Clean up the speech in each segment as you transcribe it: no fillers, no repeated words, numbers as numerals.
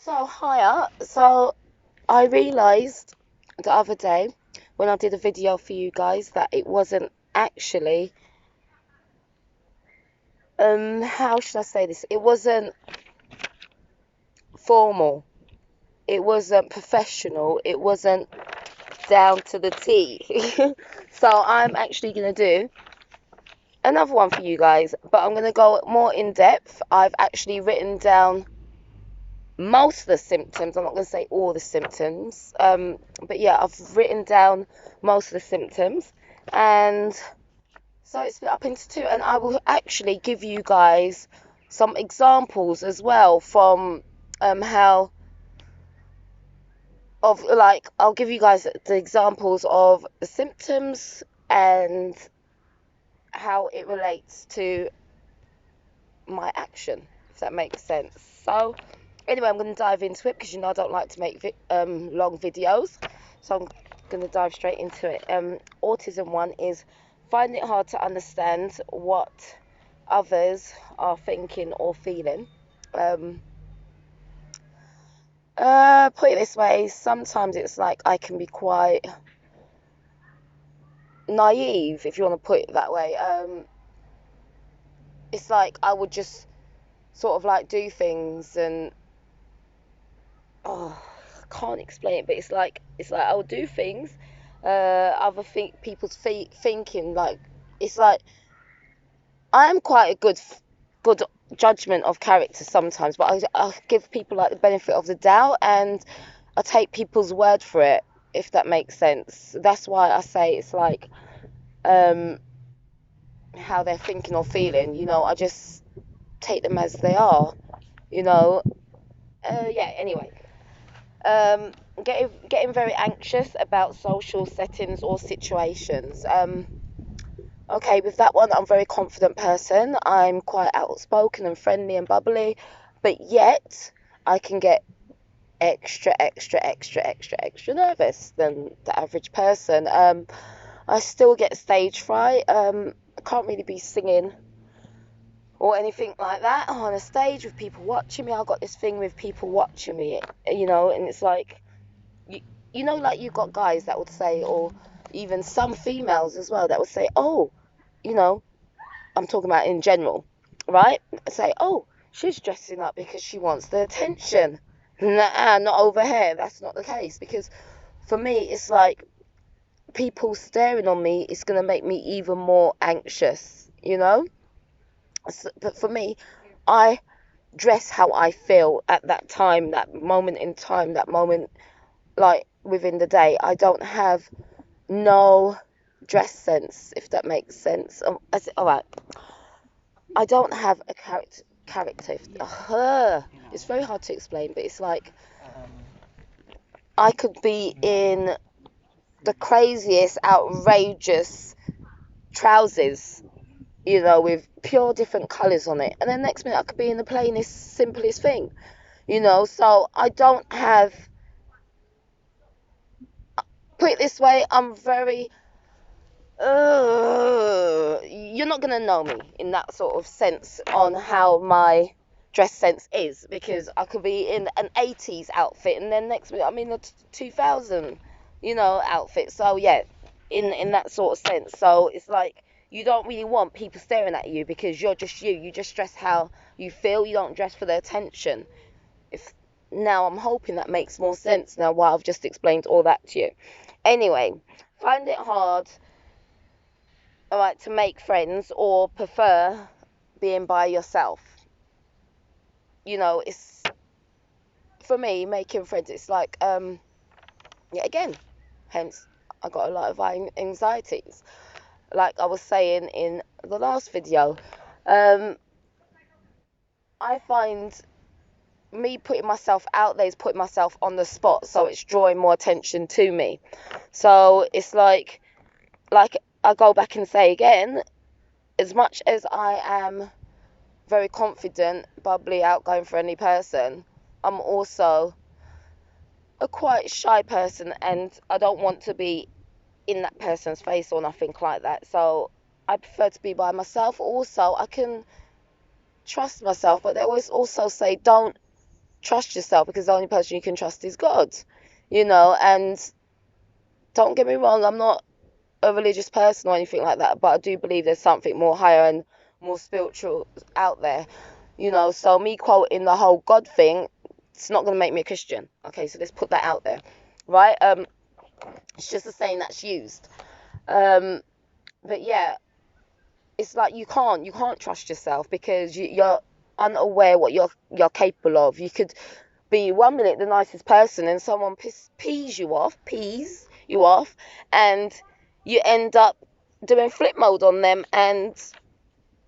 So, hiya. So, I realised the other day when I did a video for you guys that it wasn't actually, how should I say this? It wasn't formal. It wasn't professional. It wasn't down to the T. So, I'm actually going to do another one for you guys, but I'm going to go more in depth. I've actually written down most of the symptoms. I'm not going to say all the symptoms, but yeah, I've written down most of the symptoms, and so it's split up into two. And I will actually give you guys some examples as well from how of like I'll give you guys the examples of the symptoms and how it relates to my action, if that makes sense. So anyway, I'm going to dive into it because I don't like to make long videos, so I'm going to dive straight into it. Autism one is find it hard to understand what others are thinking or feeling. Put it this way, sometimes it's like I can be quite naive, if you want to put it that way. It's like I would just sort of like do things and oh, I can't explain it, but it's like I'll do things, other people's thinking like it's like I am quite a good judgment of character sometimes, but I give people like the benefit of the doubt and I take people's word for it, if that makes sense. That's why I say it's like um how they're thinking or feeling. I just take them as they are. You know. Yeah. Anyway. Um, getting very anxious about social settings or situations. Okay, with that one, I'm a very confident person. I'm quite outspoken and friendly and bubbly, but yet I can get extra nervous than the average person. I still get stage fright. I can't really be singing or anything like that on a stage with people watching me. I've got this thing with people watching me, and it's like you, like you've got guys that would say, or even some females as well that would say, oh, you know, I'm talking about in general, right? Say, oh, she's dressing up because she wants the attention. Nah, not over here. That's not the case, because for me, it's like people staring on me is going to make me even more anxious. But for me, I dress how I feel at that time, that moment in time, that moment, like within the day. I don't have no dress sense, if that makes sense. All right, I don't have a character. It's very hard to explain, but it's like I could be in the craziest, outrageous trousers, with pure different colours on it, and then next minute I could be in the plainest, simplest thing. So I don't have. Put it this way, I'm very you're not going to know me in that sort of sense on how my dress sense is, because I could be in an 80s outfit and then next minute I'm in a 2000 outfit. So yeah, in that sort of sense. So it's like you don't really want people staring at you because you're just you just dress how you feel. You don't dress for their attention. If Now I'm hoping that makes more sense now while I've just explained all that to you. Anyway, find it hard, all right, to make friends or prefer being by yourself. It's for me making friends. It's like yeah, again, hence I got a lot of anxieties. Like I was saying in the last video, um, I find me putting myself out there is putting myself on the spot, so it's drawing more attention to me. So it's like I go back and say again, as much as I am very confident, bubbly, outgoing, friendly person, I'm also a quite shy person and I don't want to be in that person's face or nothing like that. So I prefer to be by myself. Also, I can trust myself, but they always also say don't trust yourself, because the only person you can trust is God, and don't get me wrong, I'm not a religious person or anything like that, but I do believe there's something more higher and more spiritual out there, so me quoting the whole God thing, it's not going to make me a Christian. Okay, so let's put that out there, right? It's just a saying that's used. But yeah, it's like you can't trust yourself, because you're unaware what you're capable of. You could be 1 minute the nicest person, and someone pees you off, and you end up doing flip mode on them, and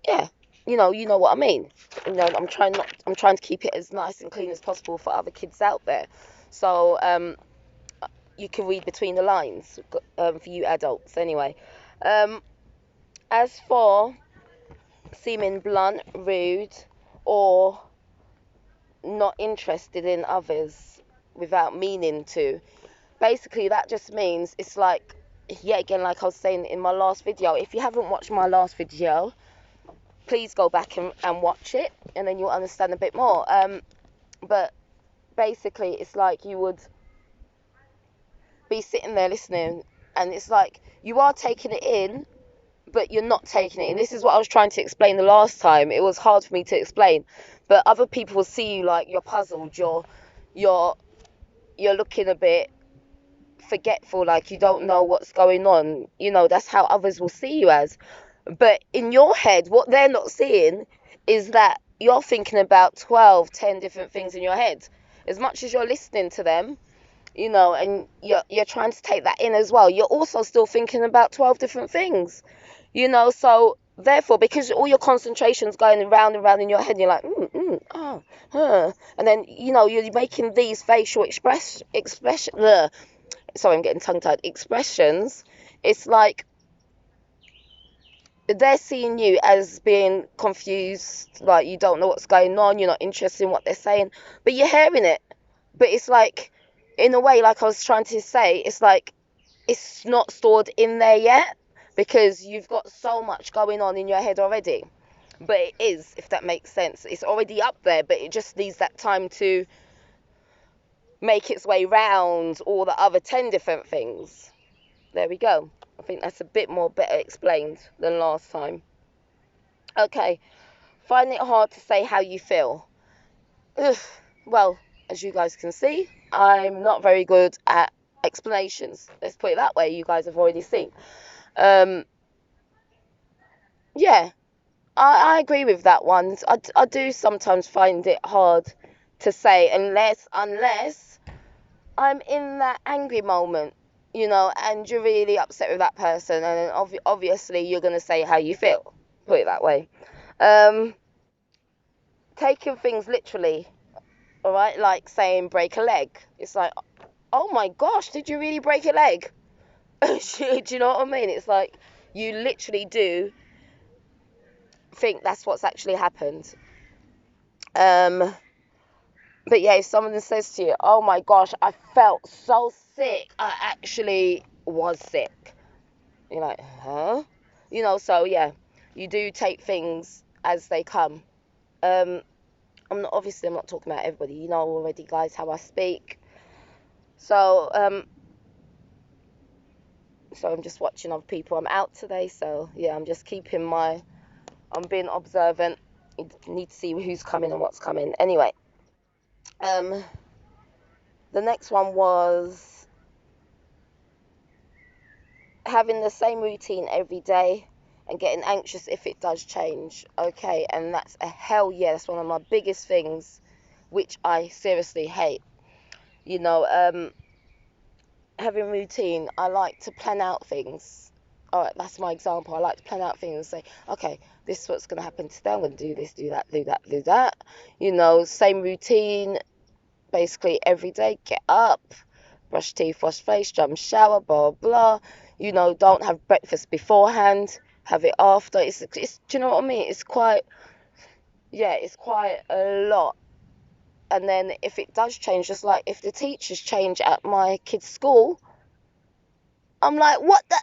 yeah, you know what I mean. I'm trying to keep it as nice and clean as possible for other kids out there, so you can read between the lines, for you adults anyway. As for seeming blunt, rude, or not interested in others without meaning to, basically that just means it's like, yeah, again, like I was saying in my last video, if you haven't watched my last video, please go back and watch it, and then you'll understand a bit more. But basically it's like you would be sitting there listening, and it's like you are taking it in, but you're not taking it in. This is what I was trying to explain the last time. It was hard for me to explain, but other people will see you like you're puzzled, you're looking a bit forgetful, like you don't know what's going on. That's how others will see you as. But in your head, what they're not seeing is that you're thinking about 12, 10 different things in your head. As much as you're listening to them, and you're trying to take that in as well, you're also still thinking about 12 different things. So therefore, because all your concentration's going round and round in your head, you're like, oh, and then, you're making these facial expression, sorry, I'm getting tongue-tied, expressions. It's like they're seeing you as being confused, like you don't know what's going on, you're not interested in what they're saying, but you're hearing it. But it's like, in a way, like I was trying to say, it's like it's not stored in there yet, because you've got so much going on in your head already. But it is, if that makes sense. It's already up there, but it just needs that time to make its way round all the other 10 different things. There we go. I think that's a bit more better explained than last time. Okay, find it hard to say how you feel. Ugh. Well, as you guys can see, I'm not very good at explanations. Let's put it that way. You guys have already seen. Yeah, I agree with that one. I do sometimes find it hard to say, unless I'm in that angry moment, and you're really upset with that person, and obviously you're going to say how you feel. Put it that way. Taking things literally, all right, like saying break a leg. It's like, oh my gosh, did you really break a leg? Do you know what I mean? It's like you literally do think that's what's actually happened. But yeah, if someone says to you, oh my gosh, I felt so sick, I actually was sick, you're like, huh? So yeah, you do take things as they come. I'm not talking about everybody, already, guys, how I speak. So I'm just watching other people. I'm out today, so yeah, I'm just I'm being observant. You need to see who's coming and what's coming. Anyway, the next one was having the same routine every day and getting anxious if it does change. Okay, and that's a hell yeah. That's one of my biggest things, which I seriously hate. Having routine, I like to plan out things. All right, that's my example. I like to plan out things and say, okay, this is what's going to happen today. I'm going to do this, do that, do that, do that. Same routine, basically every day. Get up, brush teeth, wash face, jump shower, blah, blah. Don't have breakfast beforehand. Have it after. It's do you know what I mean? It's quite a lot. And then if it does change, just like if the teachers change at my kid's school, I'm like, what the?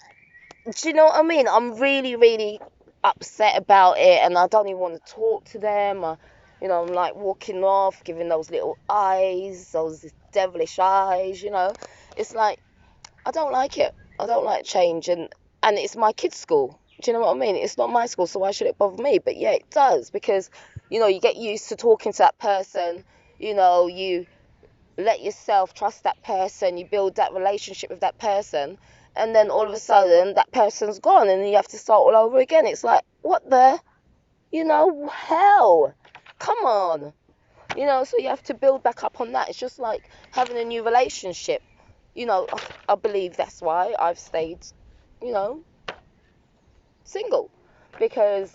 Do you know what I mean? I'm really, really upset about it, and I don't even want to talk to them. You know, I'm like walking off, giving those little eyes, those devilish eyes, you know. It's like, I don't like it. I don't like change, and it's my kids' school. Do you know what I mean? It's not my school, so why should it bother me? But yeah, it does, because, you know, you get used to talking to that person, you know, you let yourself trust that person, you build that relationship with that person, and then all of a sudden that person's gone and you have to start all over again. It's like, what the, you know, hell? Come on. You know, so you have to build back up on that. It's just like having a new relationship. You know, I believe that's why I've stayed, you know, single. Because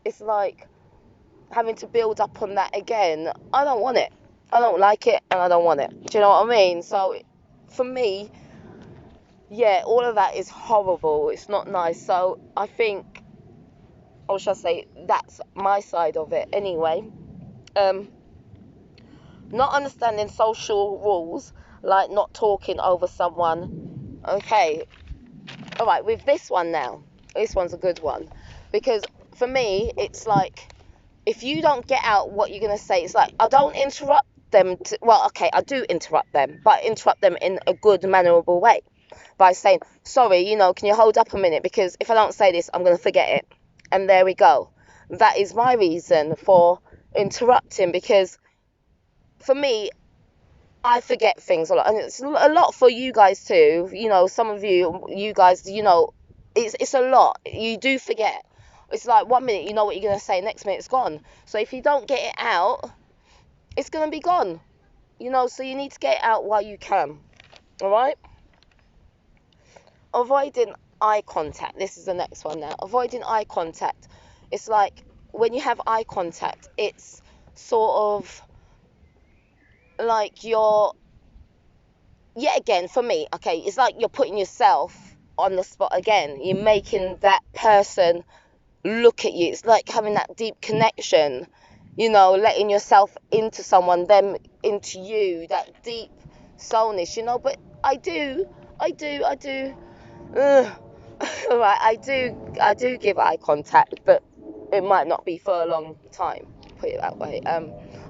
it's like having to build up on that again. I don't want it. I don't like it, and I don't want it. Do you know what I mean? So for me, yeah, all of that is horrible. It's not nice. So I think, or should I say, that's my side of it anyway. Not understanding social rules, like not talking over someone. Okay, all right, with this one now, this one's a good one, because for me, it's like, if you don't get out what you're going to say, it's like, I don't interrupt them. Well, okay, I do interrupt them, but interrupt them in a good, mannerable way by saying, sorry, you know, can you hold up a minute? Because if I don't say this, I'm going to forget it. And there we go. That is my reason for interrupting, because for me, I forget things a lot, and it's a lot for you guys too. You know, some of you guys, you know, it's a lot. You do forget. It's like 1 minute you know what you're gonna say, next minute it's gone. So if you don't get it out, it's gonna be gone. You know, so you need to get it out while you can. All right. Avoiding eye contact. This is the next one now. Avoiding eye contact. It's like when you have eye contact, it's sort of like you're, yet again, for me, okay, it's like you're putting yourself on the spot again. You're making that person look at you. It's like having that deep connection, you know, letting yourself into someone, them into you, that deep soulness, you know. But I do. Ugh. Right, I do give eye contact, but it might not be for a long time. Put it that way.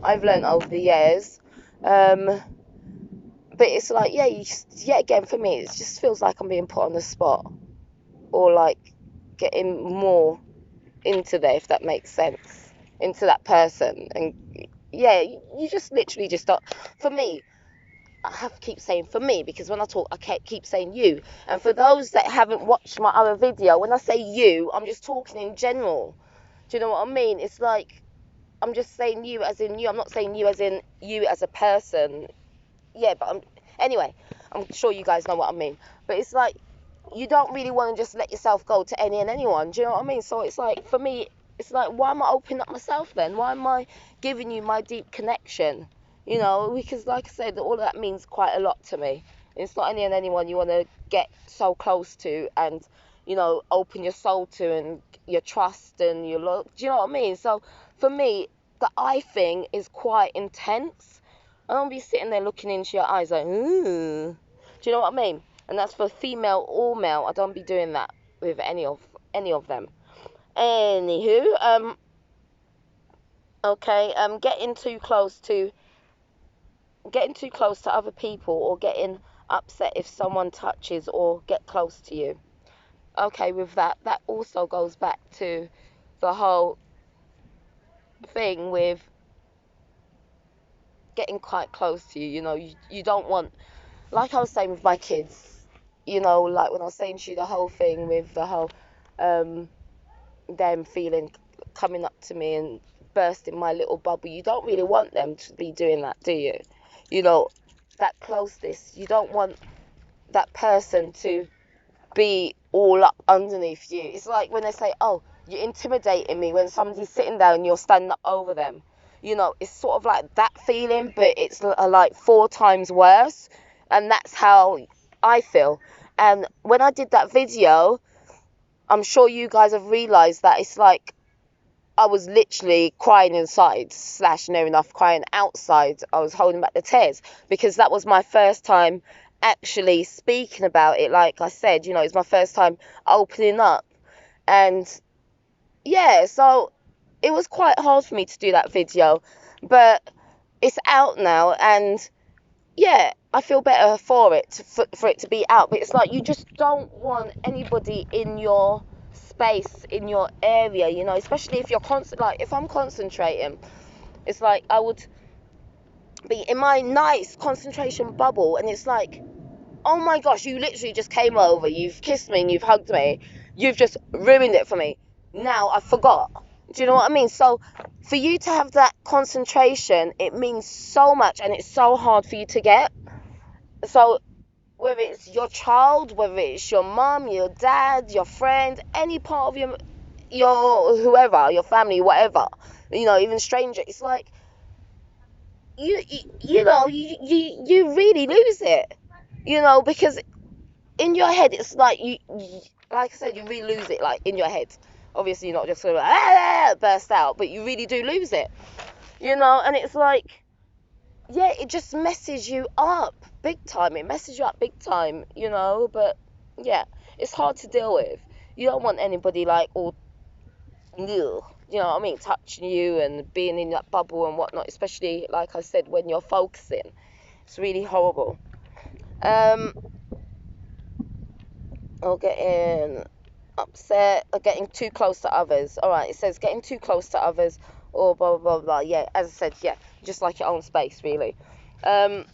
I've learned over the years. But it's like, yeah, yet again, for me, it just feels like I'm being put on the spot, or like getting more into there, if that makes sense, into that person. And yeah, you just literally just start. For me, I have to keep saying for me, because when I talk, I keep saying you. And for those that haven't watched my other video, when I say you, I'm just talking in general. Do you know what I mean? It's like, I'm just saying you as in you. I'm not saying you as in you as a person. Yeah, but anyway, I'm sure you guys know what I mean. But it's like, you don't really want to just let yourself go to any and anyone. Do you know what I mean? So it's like, for me, it's like, why am I opening up myself then? Why am I giving you my deep connection? You know, because like I said, all of that means quite a lot to me. It's not any and anyone you want to get so close to and, you know, open your soul to, and your trust and your love. Do you know what I mean? So for me, the eye thing is quite intense. I don't be sitting there looking into your eyes like, ooh. Do you know what I mean? And that's for female or male. I don't be doing that with any of them. Anywho, okay, getting too close to other people, or getting upset if someone touches or get close to you. Okay, with that also goes back to the whole thing with getting quite close to you. You know, you don't want, like I was saying with my kids, you know, like when I was saying to you, the whole thing with the whole them feeling, coming up to me and bursting my little bubble. You don't really want them to be doing that, do you? You know, that closeness. You don't want that person to be all up underneath you. It's like when they say, oh, you're intimidating me, when somebody's sitting there and you're standing up over them. You know, it's sort of like that feeling, but it's like 4 times worse. And that's how I feel. And when I did that video, I'm sure you guys have realised that it's like I was literally crying inside, / near enough crying outside. I was holding back the tears, because that was my first time actually speaking about it. Like I said, it's my first time opening up. And yeah, so it was quite hard for me to do that video, but it's out now, and yeah, I feel better for it, for it to be out. But it's like you just don't want anybody in your space, in your area, you know, especially if you're like if I'm concentrating, it's like I would be in my nice concentration bubble, and it's like, oh my gosh, you literally just came over, you've kissed me and you've hugged me, you've just ruined it for me. Now I forgot. Do you know what I mean? So for you to have that concentration, it means so much, and it's so hard for you to get. So whether it's your child, whether it's your mum, your dad, your friend, any part of your whoever, your family, whatever, you know, even stranger, it's like you know, you really lose it, you know, because in your head it's like you, like I said, you really lose it, like in your head. Obviously you're not just gonna burst out, but you really do lose it, you know. And it's like, yeah, it just messes you up big time. It messes you up big time, you know. But yeah, it's hard to deal with. You don't want anybody like all, you know what I mean, touching you and being in that bubble and whatnot, especially like I said, when you're focusing. It's really horrible. Or getting upset, or getting too close to others. All right, it says getting too close to others, or blah blah blah blah. Yeah, as I said, yeah, just like your own space, really. Um,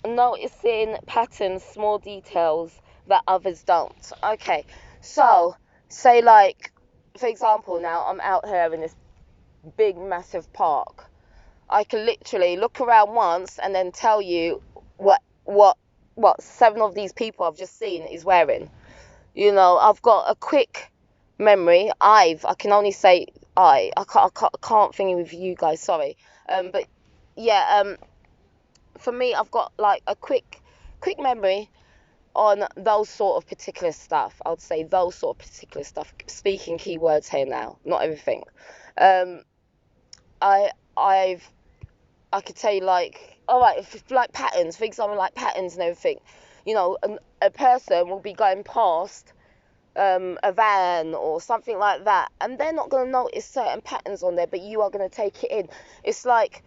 Noticing patterns, small details that others don't. Okay, so say like, for example, now I'm out here in this big, massive park. I can literally look around once and then tell you what 7 of these people I've just seen is wearing. You know, I've got a quick memory. I can only say I can't think with you guys. Sorry. But yeah. For me, I've got like a quick memory on those sort of particular stuff. I would say those sort of particular stuff. Speaking keywords here now, not everything. Um, I I've I could tell you like, all right, like patterns, for example, like patterns and everything. You know, a person will be going past a van or something like that, and they're not going to notice certain patterns on there, but you are going to take it in. It's like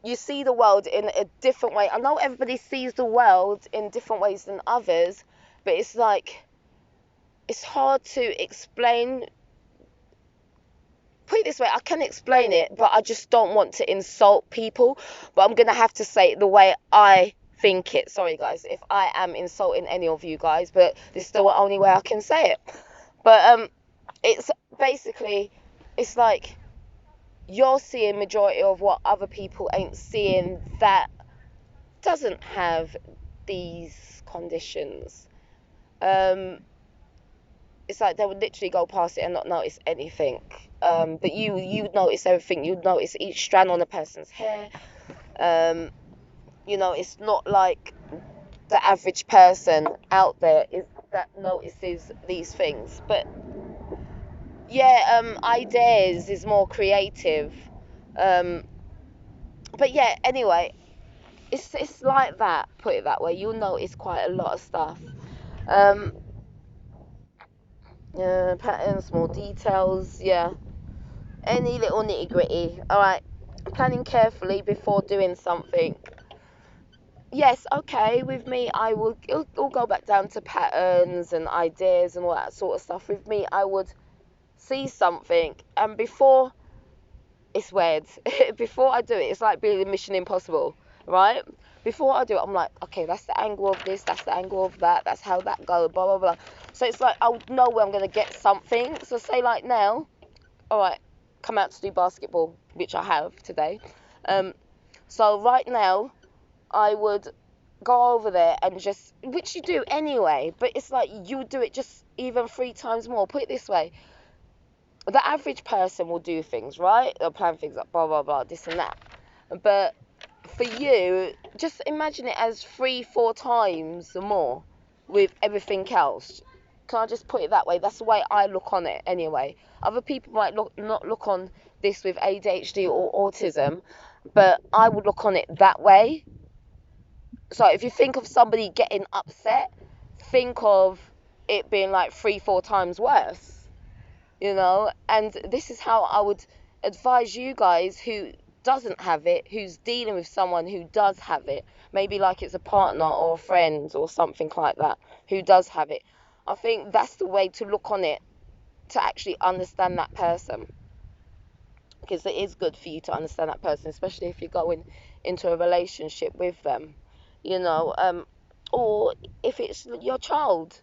you see the world in a different way. I know everybody sees the world in different ways than others, but it's like it's hard to explain. Put it this way, I can explain it, but I just don't want to insult people. But I'm going to have to say it the way I think it. Sorry, guys, if I am insulting any of you guys, but this is the only way I can say it. But it's basically, it's like you're seeing majority of what other people ain't seeing that doesn't have these conditions. It's like they would literally go past it and not notice anything. But you'd notice everything. You'd notice each strand on a person's hair. You know, it's not like the average person out there that notices these things. But yeah, ideas is more creative. Um, but yeah, anyway, it's like that. Put it that way. You'll notice quite a lot of stuff. Um, Patterns, small details. Yeah, any little nitty gritty. All right, planning carefully before doing something. Yes, okay. With me, it'll go back down to patterns and ideas and all that sort of stuff. With me, I would see something, and before, it's weird. Before I do it, it's like being Mission Impossible, right? Before I do it, I'm like, okay, that's the angle of this, that's the angle of that, that's how that goes, blah blah blah. So it's like I would know where I'm gonna get something. So say like now, all right, come out to do basketball, which I have today. So right now, I would go over there and just, which you do anyway, but it's like you would do it just even 3 times more. Put it this way, the average person will do things, right? They'll plan things like blah blah blah, this and that. But for you, just imagine it as 3-4 times more with everything else. Can I just put it that way? That's the way I look on it anyway. Other people might not look on this with ADHD or autism, but I would look on it that way. So if you think of somebody getting upset, think of it being like 3-4 times worse, you know. And this is how I would advise you guys who doesn't have it, who's dealing with someone who does have it, maybe like it's a partner or a friend or something like that who does have it. I think that's the way to look on it, to actually understand that person, because it is good for you to understand that person, especially if you're going into a relationship with them, you know, or if it's your child,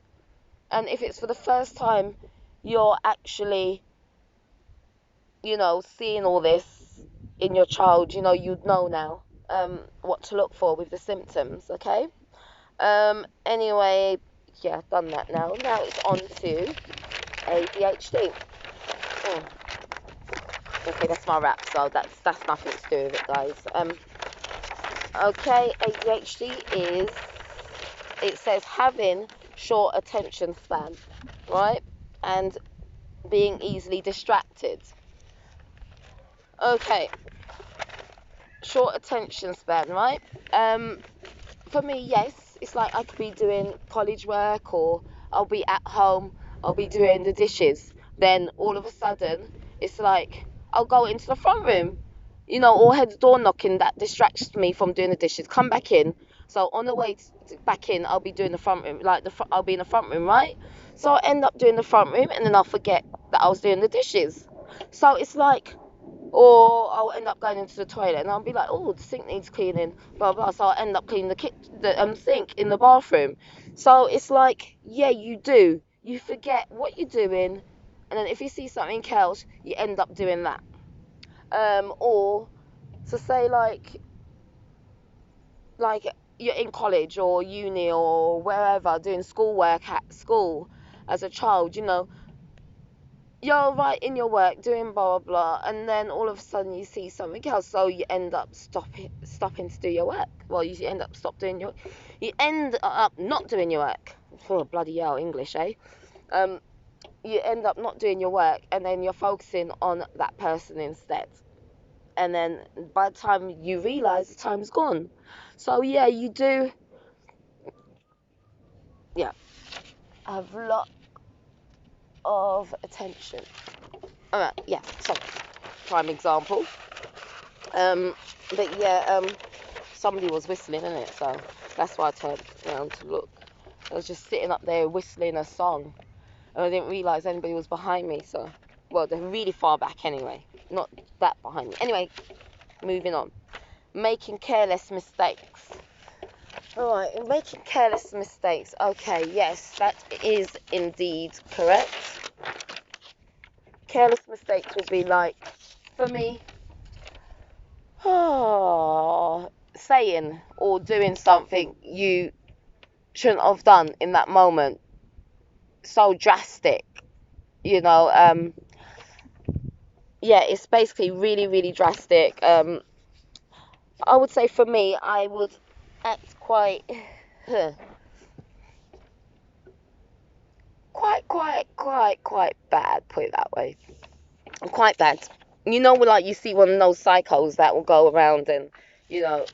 and if it's for the first time you're actually, you know, seeing all this in your child, you know, you'd know now what to look for with the symptoms, okay? Anyway, yeah, done that now. Now it's on to ADHD. Oh, okay, that's my wrap, so that's nothing to do with it, guys. Okay, ADHD is, it says having short attention span, right? And being easily distracted. Okay, short attention span, right? For me, yes, it's like I could be doing college work, or I'll be at home, I'll be doing the dishes. Then all of a sudden, it's like I'll go into the front room, you know, or head door knocking that distracts me from doing the dishes. Come back in. So on the way back in, I'll be doing the front room, like I'll be in the front room, right? So I'll end up doing the front room, and then I'll forget that I was doing the dishes. So it's like, or I'll end up going into the toilet and I'll be like, oh, the sink needs cleaning, blah blah. So I'll end up cleaning the sink in the bathroom. So it's like, yeah, you do. You forget what you're doing, and then if you see something else, you end up doing that. Or to say like you're in college or uni or wherever doing schoolwork at school as a child, you know, you're right in your work doing blah blah blah, and then all of a sudden you see something else, so you end up stopping to do your work. Well, you end up you end up not doing your work. Oh, bloody hell, English, eh? You end up not doing your work, and then you're focusing on that person instead, and then by the time you realize, the time's gone. So yeah, you do, yeah, have a lot of attention. Alright, yeah, so prime example. But yeah, somebody was whistling in it, so that's why I turned around to look. I was just sitting up there whistling a song, and I didn't realise anybody was behind me. So, well, they're really far back anyway, not that behind me. Anyway, moving on. Making careless mistakes. Alright, making careless mistakes. Okay, yes, that is indeed correct. Careless mistakes would be like, for me, saying or doing something you shouldn't have done in that moment. So drastic, you know. Yeah, it's basically really, really drastic. I would say for me, I would act quite, quite bad. Put it that way. Quite bad. You know, like you see one of those psychos that will go around and, you know,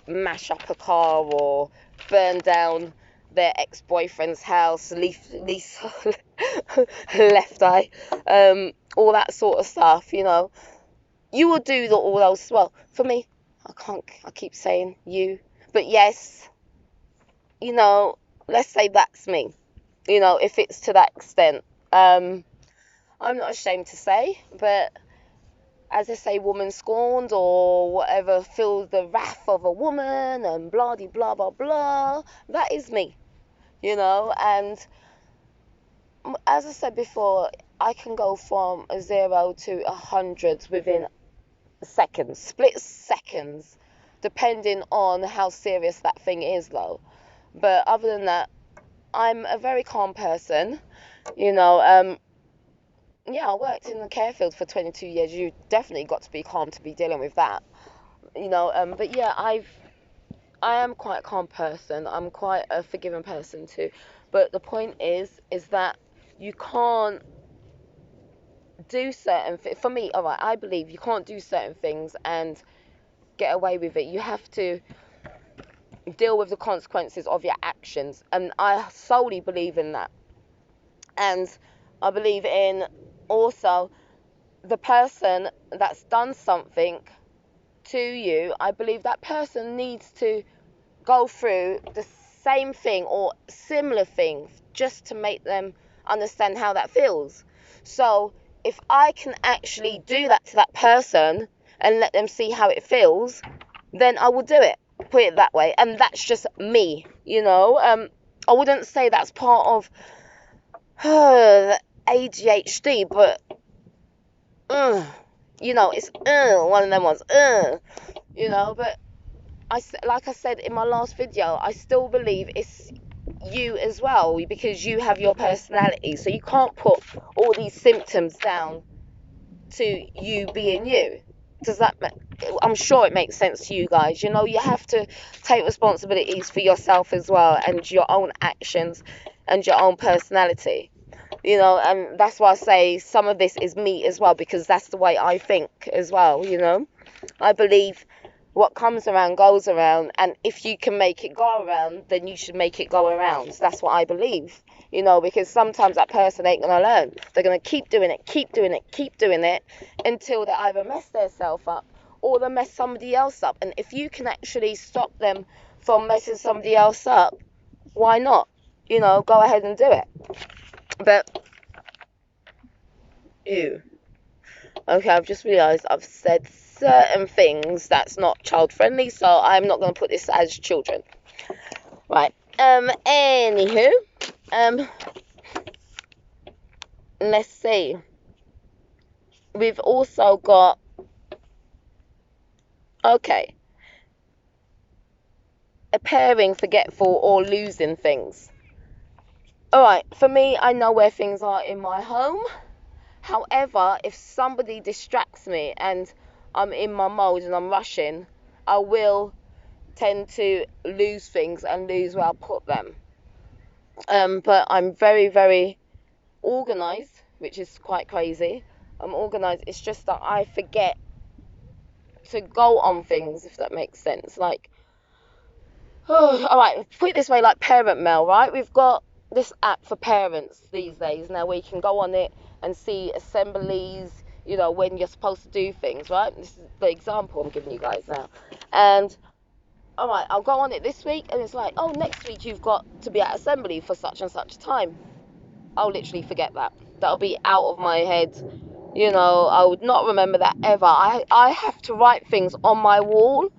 mash up a car or burn down their ex-boyfriend's house, left eye, all that sort of stuff, you know. You will do all those. Well, for me, I keep saying you, but yes, you know, let's say that's me, you know, if it's to that extent. I'm not ashamed to say, but as they say, woman scorned or whatever, feel the wrath of a woman and blah de blah blah blah. That is me, you know. And as I said before, I can go from a 0 to 100 within seconds, split seconds, depending on how serious that thing is, though. But other than that, I'm a very calm person, you know. Yeah, I worked in the care field for 22 years. You definitely got to be calm to be dealing with that, you know. But yeah, I am quite a calm person. I'm quite a forgiving person too. But the point is that you can't do certain things. For me, all right, I believe you can't do certain things and get away with it. You have to deal with the consequences of your actions, and I solely believe in that. And I believe in also the person that's done something to you, I believe that person needs to go through the same thing or similar things just to make them understand how that feels. So if I can actually do that to that person and let them see how it feels, then I will do it. Put it that way. And that's just me, you know. I wouldn't say that's part of ADHD, but you know, it's one of them ones. You know, but like I said in my last video, I still believe it's you as well, because you have your personality, so you can't put all these symptoms down to you being you. Does that I'm sure it makes sense to you guys. You know, you have to take responsibilities for yourself as well, and your own actions and your own personality, you know. And that's why I say some of this is me as well, because that's the way I think as well, you know. I believe what comes around goes around, and if you can make it go around, then you should make it go around. That's what I believe, you know, because sometimes that person ain't gonna learn. They're gonna keep doing it, keep doing it, keep doing it until they either mess themselves up or they mess somebody else up. And if you can actually stop them from messing somebody else up, why not? You know, go ahead and do it. But ew. Okay, I've just realised I've said certain things that's not child friendly, so I'm not going to put this as children. Right. Anywho, let's see. We've also got, okay, appearing forgetful or losing things. Alright, for me, I know where things are in my home. However, if somebody distracts me and I'm in my mode and I'm rushing, I will tend to lose things and lose where I put them. But I'm very, very organised, which is quite crazy. I'm organised. It's just that I forget to go on things, if that makes sense. Like, all right, put it this way, like Parent Mail, right? We've got this app for parents these days now where you can go on it and see assemblies, you know, when you're supposed to do things, right? This is the example I'm giving you guys now. And all right, I'll go on it this week, and it's like, oh, next week you've got to be at assembly for such and such time. I'll literally forget that. That'll be out of my head. You know, I would not remember that ever. I have to write things on my wall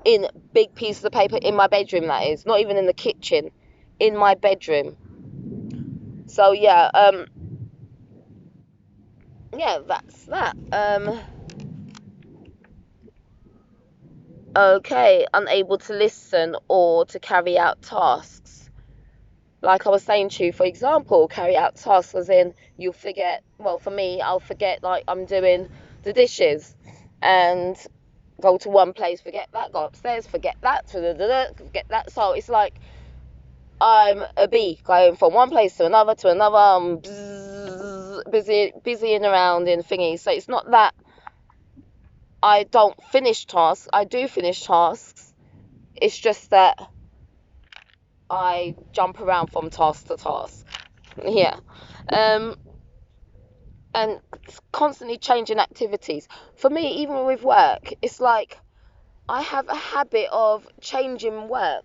in big pieces of paper in my bedroom, that is. Not even in the kitchen, in my bedroom. So, yeah, yeah, that's that. Okay, unable to listen or to carry out tasks. Like I was saying to you, for example, carry out tasks as in you'll forget, well, for me, I'll forget, like, I'm doing the dishes and go to one place, forget that, go upstairs, forget that, forget that. So it's like I'm a bee going from one place to another, I'm busying around in thingies. So it's not that I don't finish tasks, I do finish tasks. It's just that I jump around from task to task. Yeah. And constantly changing activities. For me, even with work, it's like I have a habit of changing work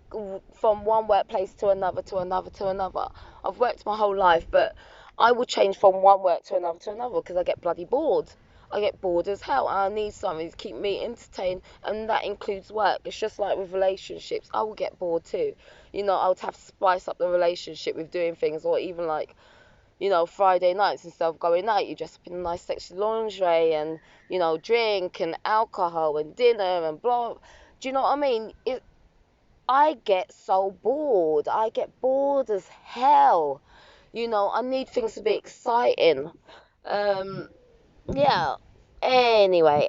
from one workplace to another, to another, to another. I've worked my whole life, but I will change from one work to another because I get bloody bored. I get bored as hell. I need something to keep me entertained, and that includes work. It's just like with relationships. I will get bored too. You know, I would have to spice up the relationship with doing things, or even like, you know, Friday nights, instead of going out, you dress up in nice sexy lingerie and, you know, drink and alcohol and dinner and blah. Do you know what I mean? I get so bored. I get bored as hell. You know, I need things to be exciting. Yeah. Anyway,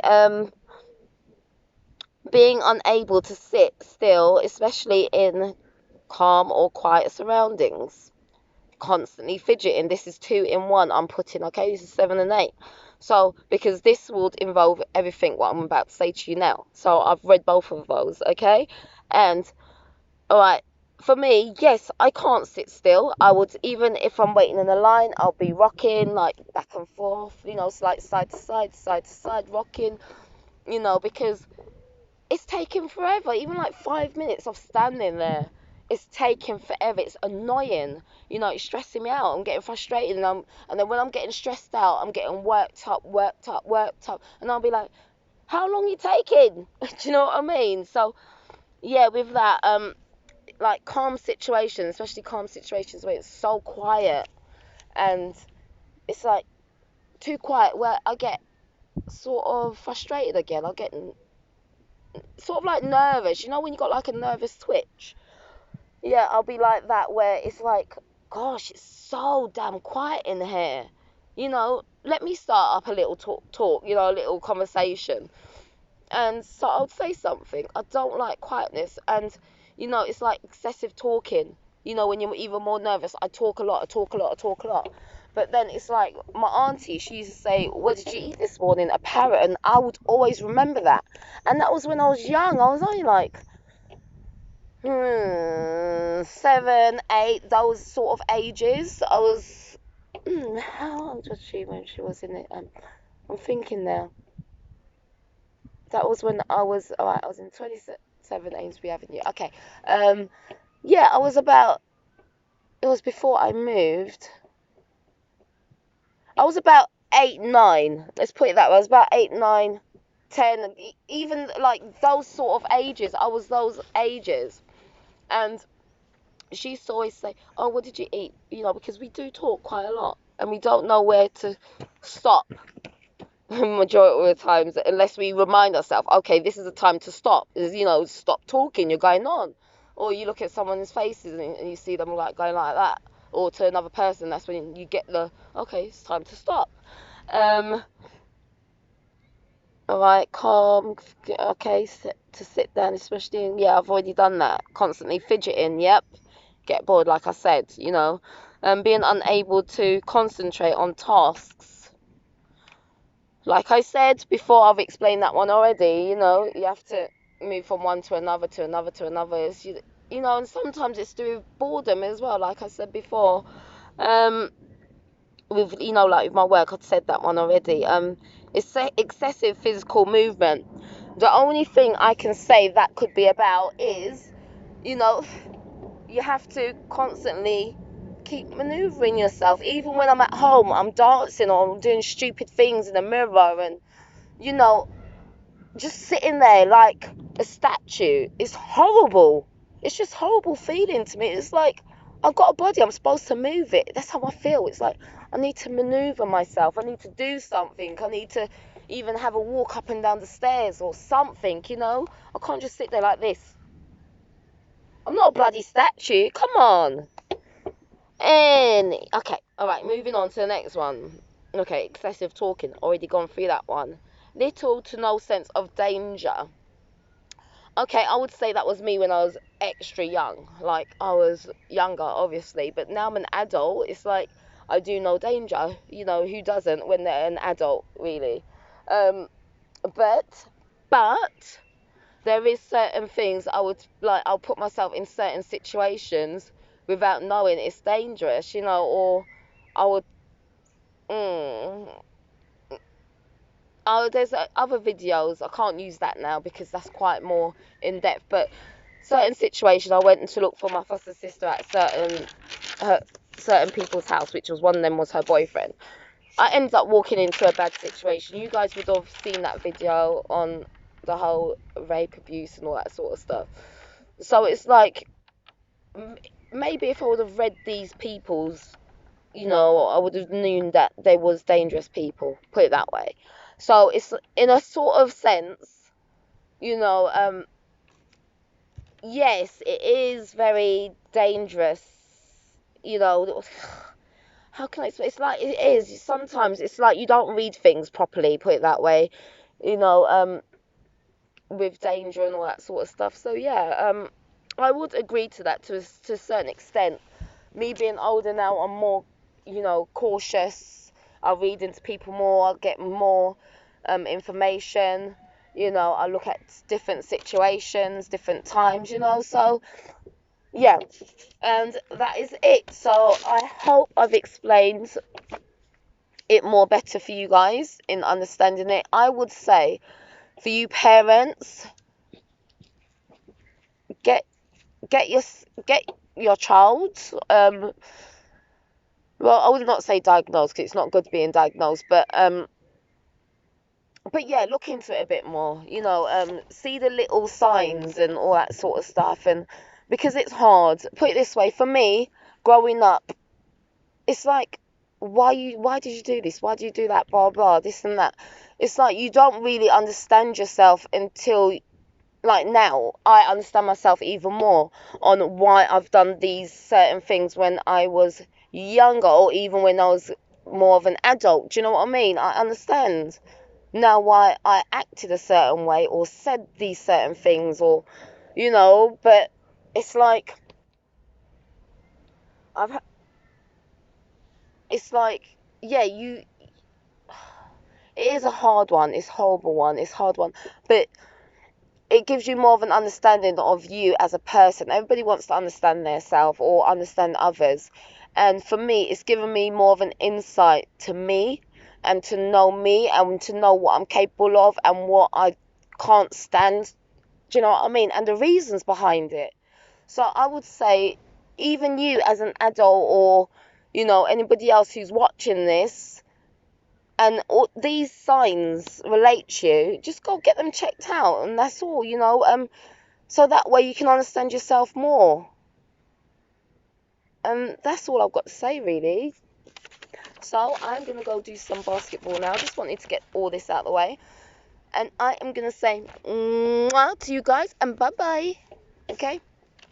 being unable to sit still, especially in calm or quiet surroundings. Constantly fidgeting. This is 2 in 1 I'm putting, okay? This is 7 and 8. So, because this would involve everything what I'm about to say to you now. So, I've read both of those, okay? And, alright, for me, yes, I can't sit still. I would, even if I'm waiting in a line, I'll be rocking like back and forth, like side to side, side to side, rocking, because it's taking forever. Even like 5 minutes of standing there, it's taking forever. It's annoying. It's stressing me out. I'm getting frustrated, and then when I'm getting stressed out, I'm getting worked up, worked up, worked up, and I'll be like, how long are you taking? Do you know what I mean? So yeah, with that, like calm situations, especially calm situations where it's so quiet and it's like too quiet, where I get sort of frustrated again. I get sort of like nervous, when you got like a nervous twitch. Yeah, I'll be like that, where it's like, gosh, it's so damn quiet in here. Let me start up a little talk, a little conversation. And so I'll say something. I don't like quietness. And, it's like excessive talking. When you're even more nervous, I talk a lot, I talk a lot, I talk a lot. But then it's like my auntie, she used to say, what did you eat this morning? A parrot. And I would always remember that. And that was when I was young. I was only like, 7, 8, those sort of ages. I was, how old was she when she was in it? I'm thinking now. That was when I was, alright, I was in 27 Amesbury Avenue. Okay. Yeah, it was before I moved. I was about 8, 9. Let's put it that way. I was about 8, 9, 10, even like those sort of ages. I was those ages. And she used to always say, oh, what did you eat? Because we do talk quite a lot. And we don't know where to stop majority of the times, unless we remind ourselves, okay, this is the time to stop. Stop talking, you're going on. Or you look at someone's faces and you see them like going like that. Or to another person, that's when you get okay, it's time to stop. Alright, calm, okay, sit down, especially, yeah, I've already done that. Constantly fidgeting, yep. Get bored, like I said, being unable to concentrate on tasks. Like I said before, I've explained that one already. You have to move from one to another, to another, to another. And sometimes it's through boredom as well, like I said before. With, like with my work, I've said that one already. It's excessive physical movement. The only thing I can say that could be about is, you have to constantly keep maneuvering yourself. Even when I'm at home, I'm dancing or I'm doing stupid things in the mirror, and just sitting there like a statue. It's horrible. It's just horrible feeling to me. It's like, I've got a body, I'm supposed to move it. That's how I feel. It's like I need to maneuver myself. I need to do something. I need to even have a walk up and down the stairs or something. I can't just sit there like this. I'm not a bloody statue. Come on. Okay, all right, moving on to the next one. Okay, excessive talking. Already gone through that one. Little to no sense of danger. Okay, I would say that was me when I was extra young. Like, I was younger, obviously, but now I'm an adult. It's like I do know danger. Who doesn't when they're an adult, really? But there is certain things I'll put myself in certain situations without knowing it's dangerous, or I would. There's other videos. I can't use that now because that's quite more in depth. But certain situations, I went to look for my foster sister at certain people's house, which was one of them was her boyfriend. I ended up walking into a bad situation. You guys would have seen that video on the whole rape, abuse, and all that sort of stuff. So it's like, maybe if I would have read these people's, I would have known that they was dangerous people. Put it that way. So it's in a sort of sense, yes, it is very dangerous. How can I explain? It's like it is. Sometimes it's like you don't read things properly. Put it that way. With danger and all that sort of stuff. So yeah, I would agree to that to a certain extent. Me being older now, I'm more, cautious. I'll read into people more. I'll get more information. I look at different situations, different times. So yeah, and that is it. So I hope I've explained it more better for you guys in understanding it. I would say for you parents, get get your child. Well, I would not say diagnosed because it's not good being diagnosed, but yeah, look into it a bit more. See the little signs and all that sort of stuff, and because it's hard. Put it this way, for me, growing up, it's like, why did you do this? Why did you do that? Blah blah, this and that. It's like you don't really understand yourself until, like, now I understand myself even more on why I've done these certain things when I was younger, or even when I was more of an adult. Do you know what I mean? I understand now why I acted a certain way or said these certain things, or but it's like I've it's like, yeah, it is a hard one, it's a horrible one, it's a hard one, but it gives you more of an understanding of you as a person. Everybody wants to understand themselves or understand others. And for me, it's given me more of an insight to me, and to know me, and to know what I'm capable of and what I can't stand. Do you know what I mean? And the reasons behind it. So I would say, even you as an adult, or, anybody else who's watching this, and all these signs relate to you, just go get them checked out, and that's all. So that way you can understand yourself more. And that's all I've got to say, really. So I'm going to go do some basketball now. Just wanted to get all this out of the way. And I am going to say mwah to you guys, and bye bye. Okay?